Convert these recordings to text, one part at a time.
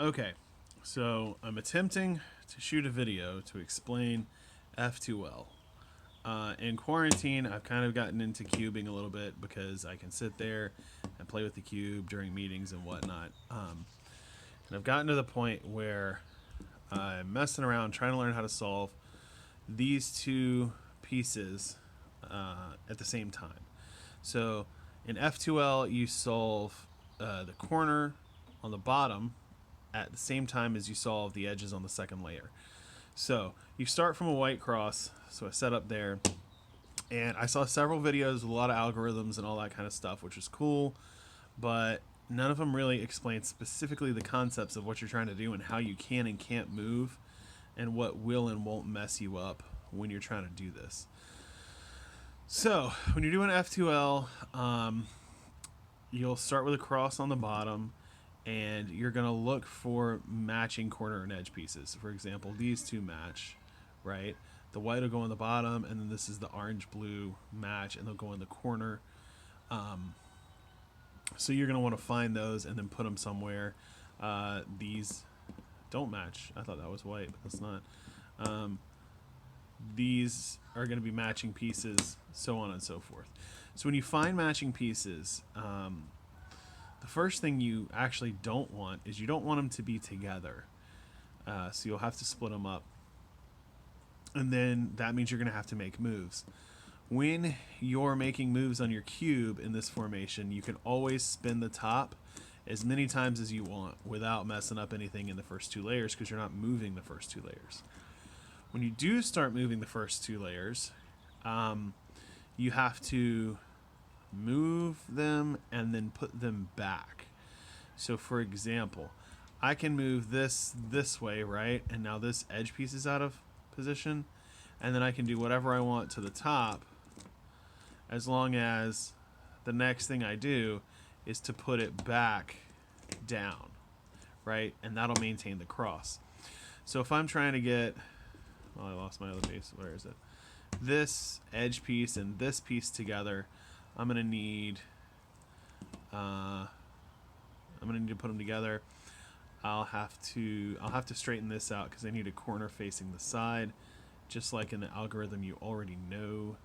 Okay, so I'm attempting to shoot a video to explain F2L. In quarantine, I've kind of gotten into cubing a little bit because I can sit there and play with the cube during meetings and whatnot. And I've gotten to the point where I'm messing around trying to learn how to solve these two pieces at the same time. So in F2L, you solve the corner on the bottom at the same time as you solve the edges on the second layer. So you start from a white cross, so I set up there, and I saw several videos with a lot of algorithms and all that kind of stuff, which is cool, but none of them really explain specifically the concepts of what you're trying to do and how you can and can't move and what will and won't mess you up when you're trying to do this. So when you're doing F2L, you'll start with a cross on the bottom, and you're going to look for matching corner and edge pieces. For example, these two match, right? The white will go on the bottom, and then this is the orange-blue match, and they'll go in the corner. So you're going to want to find those and then put them somewhere. These don't match. I thought that was white, but that's not. These are going to be matching pieces, so on and so forth. So when you find matching pieces, the first thing you actually don't want is you don't want them to be together. So you'll have to split them up. And then that means you're going to have to make moves. When you're making moves on your cube in this formation, you can always spin the top as many times as you want without messing up anything in the first two layers because you're not moving the first two layers. When you do start moving the first two layers, you have to move them and then put them back. So for example, I can move this way, right? And now this edge piece is out of position, and then I can do whatever I want to the top as long as the next thing I do is to put it back down, right? And that'll maintain the cross. So if I'm trying to get, well, I lost my other piece. Where is it? This edge piece and this piece together, I'm gonna need to put them together. I'll have to straighten this out because I need a corner facing the side, just like in the algorithm you already know.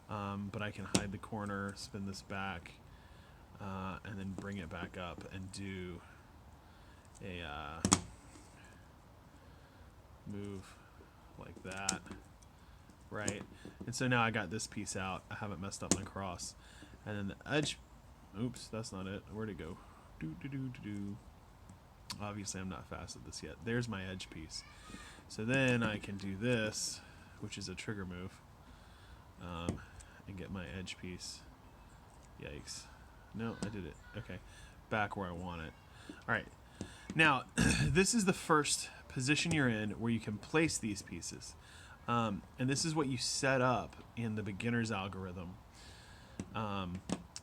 But I can hide the corner, spin this back, and then bring it back up and do a move like that, right? And so now I got this piece out. I haven't messed up my cross. And then the edge, oops, that's not it. Where'd it go? Obviously I'm not fast at this yet. There's my edge piece. So then I can do this, which is a trigger move, and get my edge piece. Yikes. No, I did it. Okay. Back where I want it. Alright. Now, this is the first position you're in where you can place these pieces. And this is what you set up in the beginner's algorithm.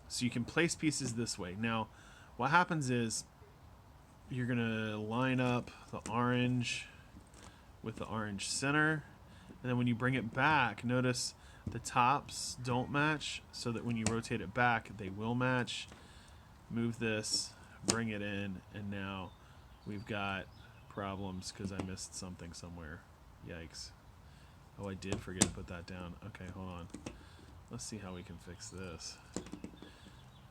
So you can place pieces this way. Now, what happens is you're going to line up the orange with the orange center. And then when you bring it back, notice the tops don't match, so that when you rotate it back, they will match. Move this, bring it in, and now we've got problems because I missed something somewhere. Yikes. Oh, I did forget to put that down. Okay, hold on. Let's see how we can fix this.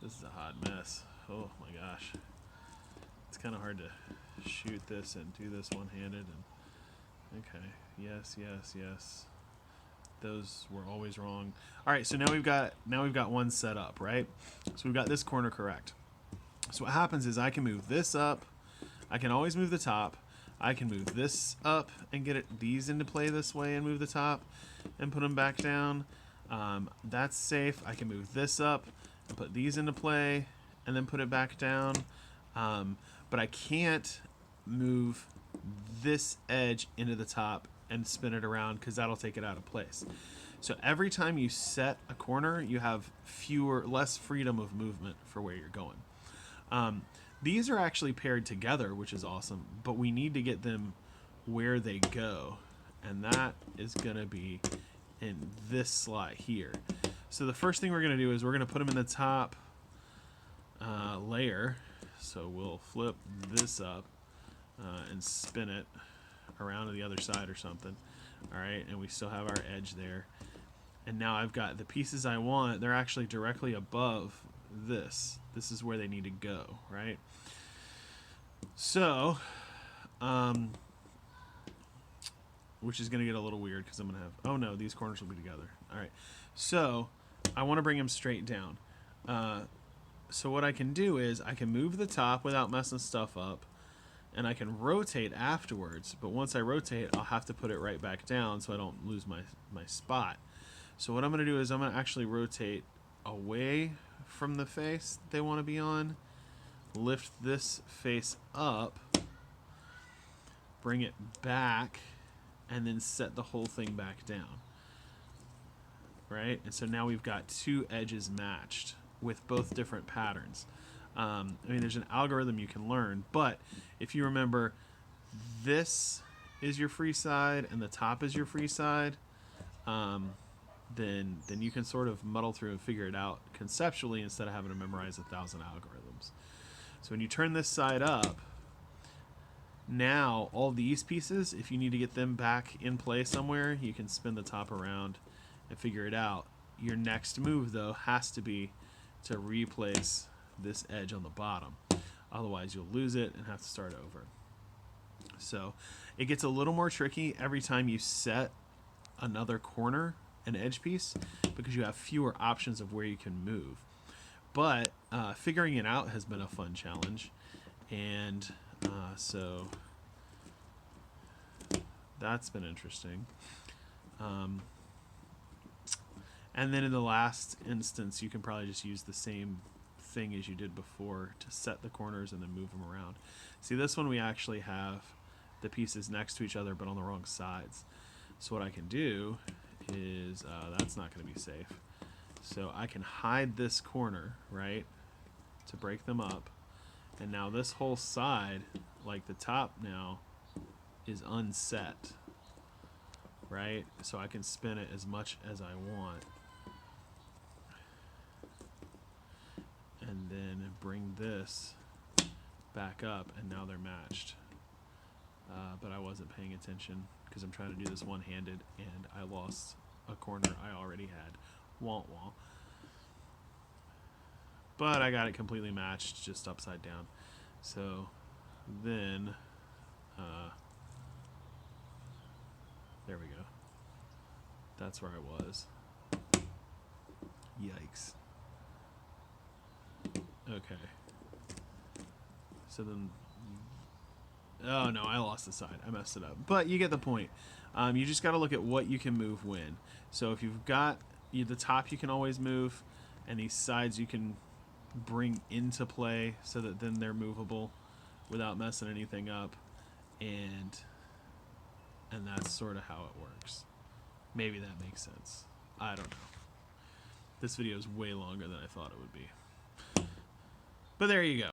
This is a hot mess. Oh my gosh. It's kind of hard to shoot this and do this one-handed. And okay, yes. Those were always wrong. All right, so now we've got one set up, right? So we've got this corner correct. So what happens is I can move this up. I can always move the top. I can move this up and get these into play this way and move the top and put them back down. That's safe. I can move this up and put these into play and then put it back down. But I can't move this edge into the top and spin it around because that'll take it out of place. So every time you set a corner, you have less freedom of movement for where you're going. These are actually paired together, which is awesome, but we need to get them where they go, and that is going to be in this slot here. So the first thing we're going to do is we're going to put them in the top layer. So we'll flip this up, and spin it around to the other side or something. All right, and we still have our edge there. And now I've got the pieces I want. They're actually directly above this. This is where they need to go, right? So, which is going to get a little weird because I'm going to have, oh no, these corners will be together. All right, so I want to bring them straight down. So what I can do is I can move the top without messing stuff up, and I can rotate afterwards. But once I rotate, I'll have to put it right back down so I don't lose my spot. So what I'm going to do is I'm going to actually rotate away from the face they want to be on, lift this face up, bring it back, and then set the whole thing back down. Right? And so now we've got two edges matched with both different patterns. I mean, there's an algorithm you can learn, but if you remember, this is your free side and the top is your free side, then you can sort of muddle through and figure it out conceptually instead of having to memorize 1,000 algorithms. So when you turn this side up, now all these pieces, if you need to get them back in play somewhere, you can spin the top around and figure it out. Your next move, though, has to be to replace this edge on the bottom. Otherwise, you'll lose it and have to start over. So it gets a little more tricky every time you set another corner, an edge piece, because you have fewer options of where you can move. But figuring it out has been a fun challenge. And so that's been interesting. And then in the last instance, you can probably just use the same thing as you did before to set the corners and then move them around. See, this one we actually have the pieces next to each other but on the wrong sides. So what I can do is, that's not going to be safe. So I can hide this corner, right, to break them up. And now this whole side, like the top now, is unset, right? So I can spin it as much as I want. And then bring this back up, and now they're matched. But I wasn't paying attention because I'm trying to do this one-handed, and I lost a corner I already had. Wah wah. But I got it completely matched, just upside down. So then, there we go. That's where I was. Yikes. Okay. So then, oh no, I lost the side. I messed it up. But you get the point. You just got to look at what you can move when. So if you've got the top, you can always move, and these sides you can bring into play so that then they're movable without messing anything up, and that's sort of how it works. Maybe that makes sense. I don't know. This video is way longer than I thought it would be. But there you go.